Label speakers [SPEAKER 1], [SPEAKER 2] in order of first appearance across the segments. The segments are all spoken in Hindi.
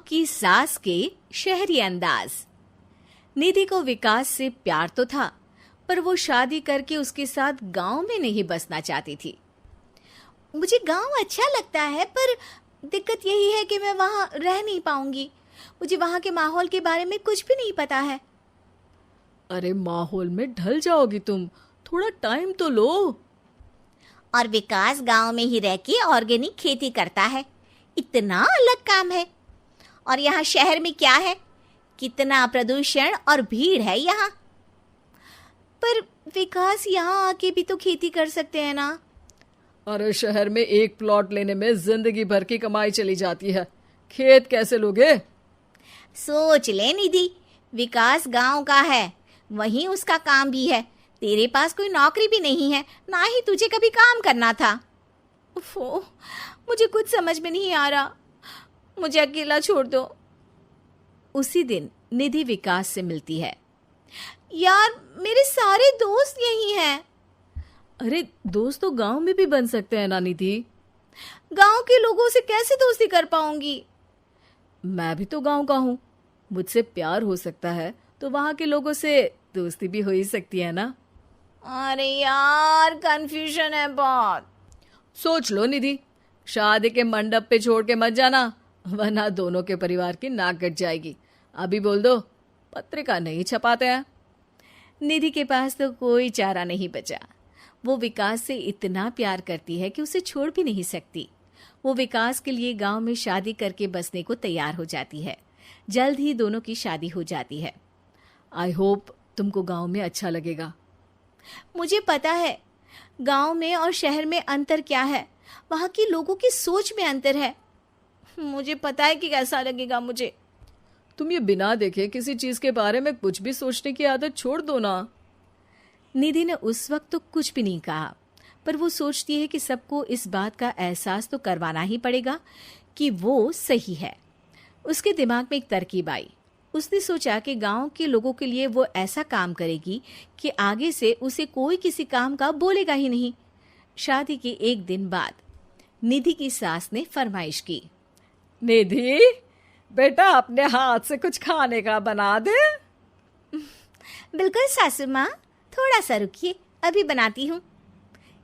[SPEAKER 1] की सास के शहरी अंदाज। निधि को विकास से प्यार तो था, पर वो शादी करके उसके साथ गांव में नहीं बसना चाहती थी। मुझे गांव अच्छा लगता है, पर दिक्कत यही है कि मैं वहां रह नहीं पाऊंगी। मुझे वहां के माहौल के बारे में कुछ भी नहीं पता है।
[SPEAKER 2] अरे माहौल में ढल जाओगी तुम, थोड़ा टाइम तो लो।
[SPEAKER 1] और विकास गांव में ही रह के ऑर्गेनिक खेती करता है, इतना अलग काम है। और यहाँ शहर में क्या है, कितना प्रदूषण और भीड़ है यहाँ। पर विकास यहाँ आके भी तो खेती कर सकते हैं ना।
[SPEAKER 2] अरे शहर में एक प्लॉट लेने में जिंदगी भर की कमाई चली जाती है, खेत कैसे लोगे?
[SPEAKER 1] सोच ले निधि, विकास गांव का है, वहीं उसका काम भी है। तेरे पास कोई नौकरी भी नहीं है, ना ही तुझे कभी काम करना था। उफ़ो, मुझे कुछ समझ में नहीं आ रहा, मुझे अकेला छोड़ दो। उसी दिन निधि विकास से मिलती है। यार, मेरे सारे दोस्त यही हैं।
[SPEAKER 2] अरे दोस्त तो गांव में भी बन सकते हैं ना निधि।
[SPEAKER 1] गांव के लोगों से कैसे दोस्ती कर पाऊंगी?
[SPEAKER 2] मैं भी तो गांव का हूँ, मुझसे प्यार हो सकता है तो वहां के लोगों से दोस्ती भी हो ही सकती है ना।
[SPEAKER 1] अरे यार, कंफ्यूजन है बहुत।
[SPEAKER 2] सोच लो निधि, शादी के मंडप पे छोड़ के मत जाना, वरना दोनों के परिवार की नाक कट जाएगी। अभी बोल दो, पत्रिका नहीं छपाते हैं।
[SPEAKER 1] निधि के पास तो कोई चारा नहीं बचा। वो विकास से इतना प्यार करती है कि उसे छोड़ भी नहीं सकती। वो विकास के लिए गांव में शादी करके बसने को तैयार हो जाती है। जल्द ही दोनों की शादी हो जाती है।
[SPEAKER 2] आई होप तुमको गांव में अच्छा लगेगा।
[SPEAKER 1] मुझे पता है गांव में और शहर में अंतर क्या है, वहां के लोगों की सोच में अंतर है। मुझे पता है कि कैसा लगेगा मुझे।
[SPEAKER 2] तुम ये बिना देखे किसी चीज के बारे में कुछ भी सोचने की आदत छोड़ दो ना।
[SPEAKER 1] निधि ने उस वक्त तो कुछ भी नहीं कहा, पर वो सोचती है कि सबको इस बात का एहसास तो करवाना ही पड़ेगा कि वो सही है। उसके दिमाग में एक तरकीब आई। उसने सोचा कि गांव के लोगों के लिए वो ऐसा काम करेगी कि आगे से उसे कोई किसी काम का बोलेगा ही नहीं। शादी के एक दिन बाद निधि की सास ने फरमाइश की।
[SPEAKER 2] निधि बेटा, अपने हाथ से कुछ खाने का बना दे।
[SPEAKER 1] बिल्कुल सासू माँ, थोड़ा सा रुकिए, अभी बनाती हूँ।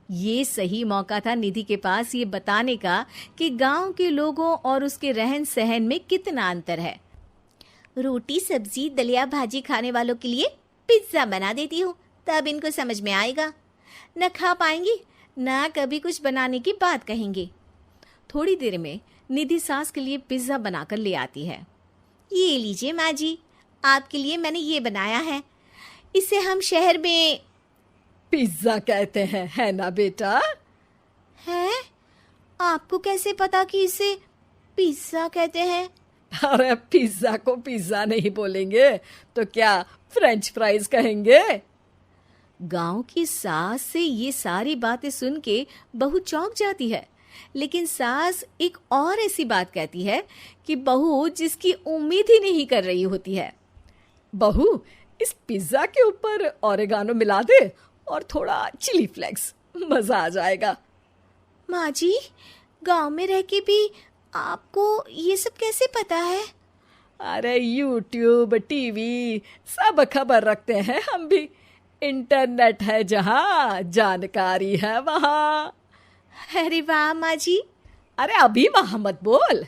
[SPEAKER 1] ये सही मौका था निधि के पास ये बताने का कि गांव के लोगों और उसके रहन सहन में कितना अंतर है। रोटी सब्जी दलिया भाजी खाने वालों के लिए पिज्जा बना देती हूँ, तब इनको समझ में आएगा। न खा पाएंगी, न कभी कुछ बनाने की बात कहेंगे। थोड़ी देर में निधि सास के लिए पिज्जा बनाकर ले आती है। ये लीजिए माँ जी, आपके लिए मैंने ये बनाया है। इसे हम शहर में
[SPEAKER 2] पिज्जा कहते हैं, है ना बेटा?
[SPEAKER 1] है? आपको कैसे पता कि इसे पिज्जा कहते हैं?
[SPEAKER 2] अरे पिज्जा को पिज्जा नहीं बोलेंगे तो क्या फ्रेंच फ्राइज कहेंगे?
[SPEAKER 1] गांव की सास से ये सारी बातें सुन के बहू चौंक जाती है, लेकिन सास एक और ऐसी बात कहती है कि बहू जिसकी उम्मीद ही नहीं कर रही होती है।
[SPEAKER 2] बहू, इस पिज्जा के ऊपर ओरेगानो मिला दे और थोड़ा चिली फ्लेक्स, मजा आ जाएगा।
[SPEAKER 1] माँ जी, गांव में रह के भी आपको ये सब कैसे पता है?
[SPEAKER 2] अरे यूट्यूब टीवी सब खबर रखते हैं हम भी। इंटरनेट है जहाँ, जानकारी है वहाँ।
[SPEAKER 1] अरे वाह माँ जी।
[SPEAKER 2] अरे अभी वहाँ मत बोल,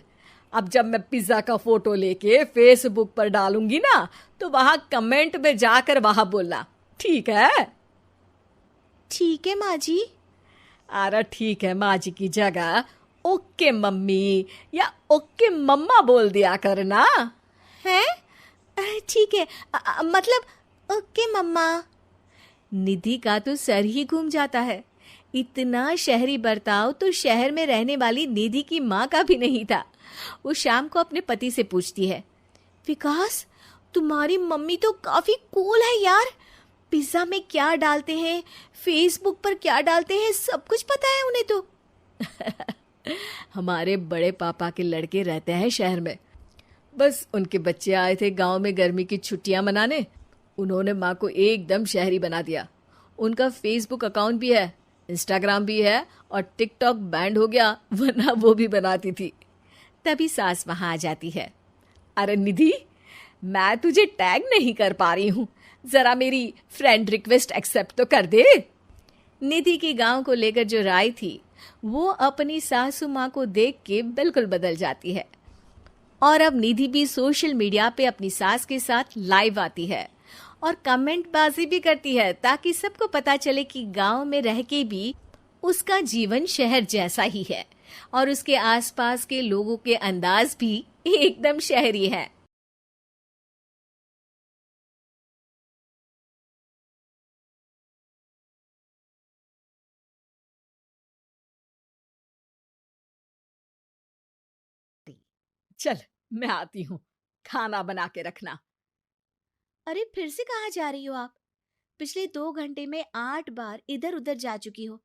[SPEAKER 2] अब जब मैं पिज्जा का फोटो लेके फेसबुक पर डालूंगी ना, तो वहाँ कमेंट में जाकर वहाँ बोलना, ठीक है?
[SPEAKER 1] ठीक है माँ जी।
[SPEAKER 2] अरे ठीक है माँ जी की जगह ओके मम्मी या ओके मम्मा बोल दिया करना।
[SPEAKER 1] है? ठीक है, मतलब ओके मम्मा। निधि का तो सर ही घूम जाता है। इतना शहरी बर्ताव तो शहर में रहने वाली निधि की माँ का भी नहीं था। वो शाम को अपने पति से पूछती है, विकास, तुम्हारी मम्मी तो काफी कूल है यार। पिज्जा में क्या डालते हैं, फेसबुक पर क्या डालते हैं, सब कुछ पता है उन्हें तो।
[SPEAKER 2] हमारे बड़े पापा के लड़के रहते हैं शहर में, बस उनके बच्चे आए थे गांव में गर्मी की छुट्टियां मनाने। उन्होंने माँ को एकदम शहरी बना दिया। उनका फेसबुक अकाउंट भी है, इंस्टाग्राम भी है और टिकटॉक बैंड हो गया, वरना वो भी बनाती थी। तभी सास वहां आ जाती है। अरे निधि, मैं तुझे टैग नहीं कर पा रही हूँ, जरा मेरी फ्रेंड रिक्वेस्ट एक्सेप्ट तो कर दे।
[SPEAKER 1] निधि की गांव को लेकर जो राय थी वो अपनी सासू माँ को देख के बिल्कुल बदल जाती है। और अब निधि भी सोशल मीडिया पे अपनी सास के साथ लाइव आती है और कमेंट बाजी भी करती है, ताकि सबको पता चले कि गांव में रह के भी उसका जीवन शहर जैसा ही है और उसके आसपास के लोगों के अंदाज भी एकदम शहरी है।
[SPEAKER 2] चल, मैं आती हूँ, खाना बना के रखना।
[SPEAKER 1] अरे फिर से कहाँ जा रही हो आप? पिछले 2 घंटे में 8 बार इधर उधर जा चुकी हो।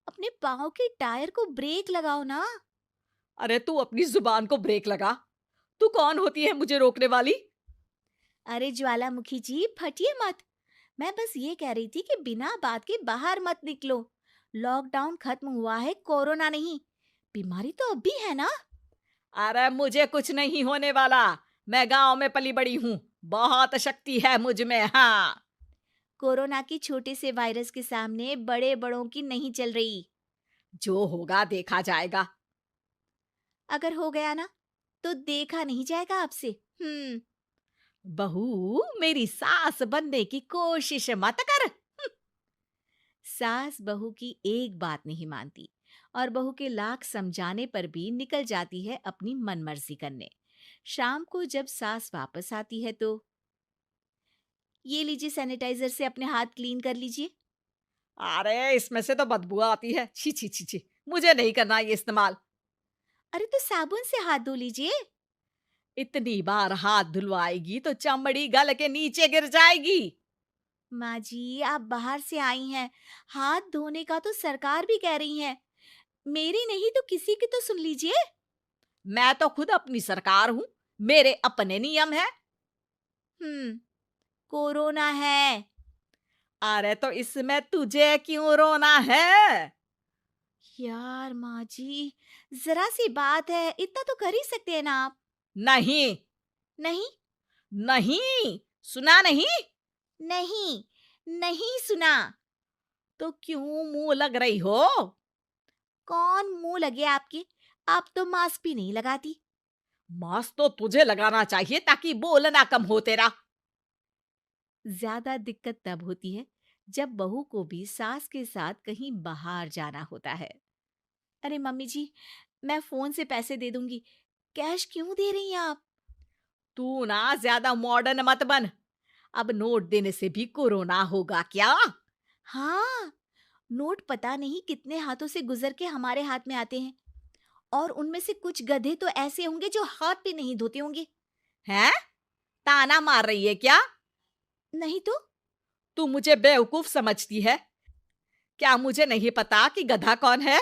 [SPEAKER 1] अपने पाँव के टायर को ब्रेक लगाओ ना।
[SPEAKER 2] अरे तू अपनी जुबान को ब्रेक लगा। तू कौन होती है मुझे रोकने वाली?
[SPEAKER 1] अरे ज्वालामुखी जी, फटिए मत। मैं बस ये कह रही थी कि बिना बात के बाहर मत निकलो। लॉकडाउन खत्म हुआ है, कोरोना नहीं। बीमारी तो अब भी है ना।
[SPEAKER 2] अरे मुझे कुछ नहीं होने वाला। मैं गांव में पली बड़ी हूँ, बहुत शक्ति है मुझ में। हाँ,
[SPEAKER 1] कोरोना की छोटे से वायरस के सामने बड़े बड़ों की नहीं चल रही।
[SPEAKER 2] जो होगा देखा जाएगा।
[SPEAKER 1] अगर हो गया ना तो देखा नहीं जाएगा आपसे।
[SPEAKER 2] बहू, मेरी सास बनने की कोशिश मत कर।
[SPEAKER 1] सास बहू की एक बात नहीं मानती और बहू के लाख समझाने पर भी निकल जाती है अपनी मनमर्जी करने। शाम को जब सास वापस आती है तो ये लीजिए, सैनिटाइजर से अपने हाथ क्लीन कर लीजिए।
[SPEAKER 2] अरे इसमें से तो बदबू आती है। छी छी छी छी, मुझे नहीं करना ये इस्तेमाल।
[SPEAKER 1] अरे तो साबुन से हाथ धो लीजिए।
[SPEAKER 2] इतनी बार हाथ धुलवाएगी तो चमड़ी गल के नीचे गिर जाएगी।
[SPEAKER 1] माँ जी, आप बाहर से आई हैं, हाथ धोने का तो सरकार भी कह रही है। मेरी नहीं तो किसी की तो सुन लीजिए।
[SPEAKER 2] मैं तो खुद अपनी सरकार हूँ, मेरे अपने नियम है।
[SPEAKER 1] कोरोना है।
[SPEAKER 2] अरे तो इसमें तुझे क्यों रोना है?
[SPEAKER 1] यार माँ जी, जरा सी बात है, इतना तो कर ही सकते हैं ना आप।
[SPEAKER 2] नहीं,
[SPEAKER 1] नहीं,
[SPEAKER 2] नहीं, सुना नहीं?
[SPEAKER 1] नहीं, नहीं सुना।
[SPEAKER 2] तो क्यों मुंह लग रही हो?
[SPEAKER 1] कौन मुंह लगे आपके? आप तो मास्क भी नहीं लगाती।
[SPEAKER 2] मास्क तो तुझे लगाना चाहिए ताकि बोलना कम हो तेरा।
[SPEAKER 1] ज्यादा दिक्कत तब होती है जब बहू को भी सास के साथ कहीं बाहर जाना होता है। अरे मम्मी जी, मैं फोन से पैसे दे दूंगी, कैश क्यों दे रही हैं आप?
[SPEAKER 2] तू ना ज्यादा मॉडर्न मत बन। अब नोट देने से भी कोरोना होगा क्या?
[SPEAKER 1] हाँ, नोट पता नहीं कितने हाथों से गुजर के हमारे हाथ में आते हैं और उनमें से कुछ गधे तो ऐसे होंगे जो हाथ भी नहीं धोते होंगे।
[SPEAKER 2] हैं? ताना मार रही है क्या?
[SPEAKER 1] नहीं तो।
[SPEAKER 2] तू मुझे बेवकूफ समझती है? क्या मुझे नहीं पता कि गधा कौन है?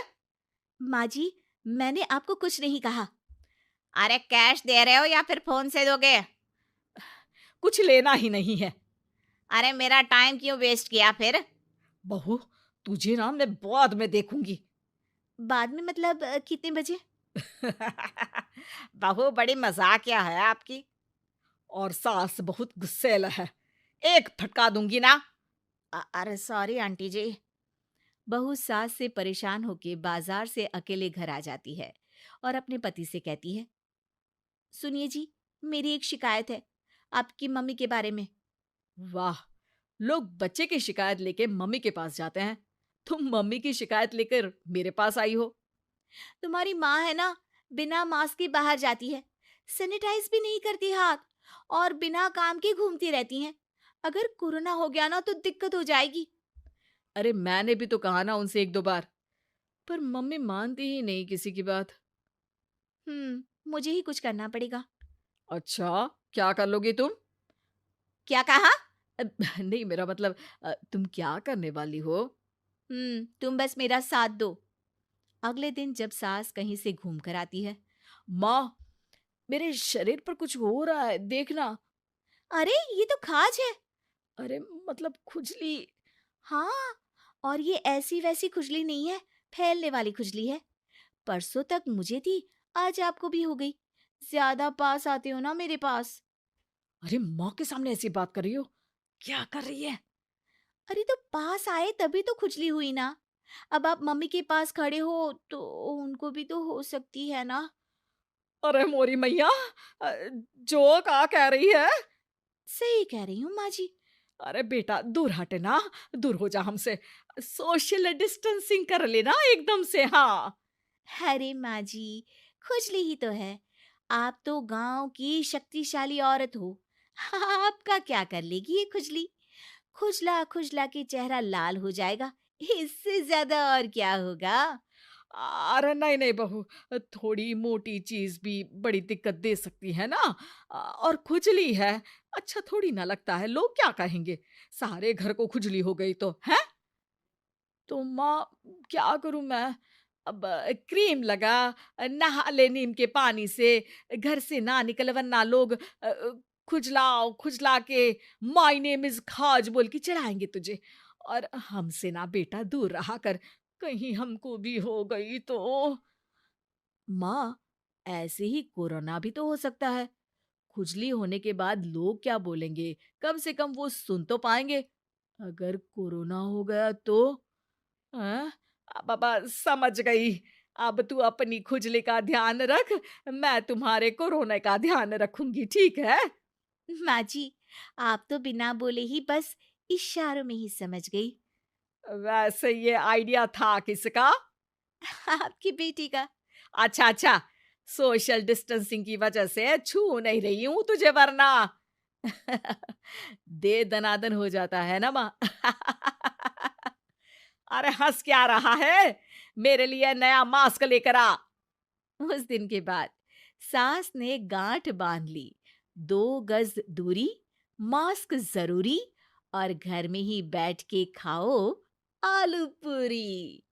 [SPEAKER 1] माँ जी, मैंने आपको कुछ नहीं कहा।
[SPEAKER 2] अरे कैश दे रहे हो या फिर फोन से दोगे? कुछ लेना ही नहीं है।
[SPEAKER 1] अरे मेरा टाइम क्यों वेस्ट किया फिर?
[SPEAKER 2] बहू, तुझे ना मैं बाद में देखूंगी।
[SPEAKER 1] बाद में मतलब कितने बजे?
[SPEAKER 2] बहू बड़ी मजाकिया है आपकी। और सास बहुत गुस्सेल है, एक फटका दूंगी ना।
[SPEAKER 1] अरे सॉरी आंटी जी। बहू सास से परेशान होके बाजार से अकेले घर आ जाती है और अपने पति से कहती है, सुनिए जी, मेरी एक शिकायत है आपकी मम्मी के बारे में।
[SPEAKER 2] वाह, लोग बच्चे की शिकायत लेके मम्मी के पास जाते हैं, तुम मम्मी की शिकायत लेकर मेरे पास आई हो।
[SPEAKER 1] तुम्हारी माँ है ना, बिना मास्क के बाहर जाती है, सैनिटाइज भी नहीं करती हाथ और बिना काम के घूमती रहती हैं। अगर कोरोना हो गया ना तो दिक्कत हो जाएगी।
[SPEAKER 2] अरे मैंने भी तो कहा ना उनसे एक दो बार, पर मम्मी मानती ही नहीं किसी की बात।
[SPEAKER 1] मुझे ही कुछ करना पड़ेगा।
[SPEAKER 2] अच्छा, क्या कर लोगी तुम?
[SPEAKER 1] क्या कहा?
[SPEAKER 2] नहीं, मेरा मतलब तुम क्या करने वाली हो?
[SPEAKER 1] तुम बस मेरा साथ दो। अगले दिन जब सास कहीं से घूम कर आती है,
[SPEAKER 2] माँ, मेरे शरीर पर कुछ हो रहा है, देखना।
[SPEAKER 1] अरे ये तो खाज है।
[SPEAKER 2] अरे मतलब खुजली।
[SPEAKER 1] हाँ, और ये ऐसी वैसी खुजली नहीं है, फैलने वाली खुजली है। परसों तक मुझे थी, आज आपको भी हो गई। ज्यादा पास आते हो ना मेरे पास।
[SPEAKER 2] अरे माँ के सामने ऐसी बात कर रही हो? क्या कर रही है?
[SPEAKER 1] अरे तो पास आए तभी तो खुजली हुई ना। अब आप मम्मी के पास खड़े हो तो उनको भी तो हो सकती है ना।
[SPEAKER 2] अरे मोरी मैया, अ, जो का कह रही है?
[SPEAKER 1] सही कह रही हूँ माँ जी।
[SPEAKER 2] अरे बेटा दूर हटे ना, दूर हो जा हमसे। सोशल डिस्टेंसिंग कर लेना एकदम से। हाँ।
[SPEAKER 1] अरे माँ जी, खुजली ही तो है। आप तो गांव की शक्तिशाली औरत हो। आपका क्या कर लेगी ये खुजली। खुजला खुजला के चेहरा लाल हो जाएगा। इससे ज्यादा और क्या होगा।
[SPEAKER 2] अरे नहीं नहीं बहू, थोड़ी मोटी चीज भी बड़ी दिक्कत दे सकती है ना। और खुजली है, अच्छा थोड़ी ना लगता है, लोग क्या कहेंगे? सारे घर को खुजली हो गई तो है। तो माँ, क्या करूं मैं? अब क्रीम लगा, नहा ले नीम के पानी से, घर से ना निकल वरना लोग खुजलाओ खुजला के माय नेम इज खाज बोल के चढ़ाएंगे तुझे। और हमसे ना बेटा दूर रहा कर, कहीं हमको भी हो गई तो। माँ, ऐसे ही कोरोना भी तो हो सकता है। खुजली होने के बाद लोग क्या बोलेंगे, कम से कम वो सुन तो पाएंगे। अगर कोरोना हो गया तो? हाँ, बाबा समझ गई। अब तू अपनी खुजली का ध्यान रख, मैं तुम्हारे कोरोना का ध्यान रखूंगी, ठीक है?
[SPEAKER 1] माँ जी, आप तो बिना बोले ही बस इशारों में ही समझ गई।
[SPEAKER 2] वैसे ये आइडिया था किसका?
[SPEAKER 1] आपकी बेटी का।
[SPEAKER 2] अच्छा अच्छा, सोशल डिस्टेंसिंग की वजह से छू नहीं रही हूं तुझे वरना। दे दनादन हो जाता है ना माँ। अरे हंस क्या रहा है? मेरे लिए नया मास्क लेकर आ।
[SPEAKER 1] उस दिन के बाद सास ने गांठ बांध ली। 2 गज दूरी, मास्क जरूरी और घर में ही बैठ के खाओ आलू पूरी।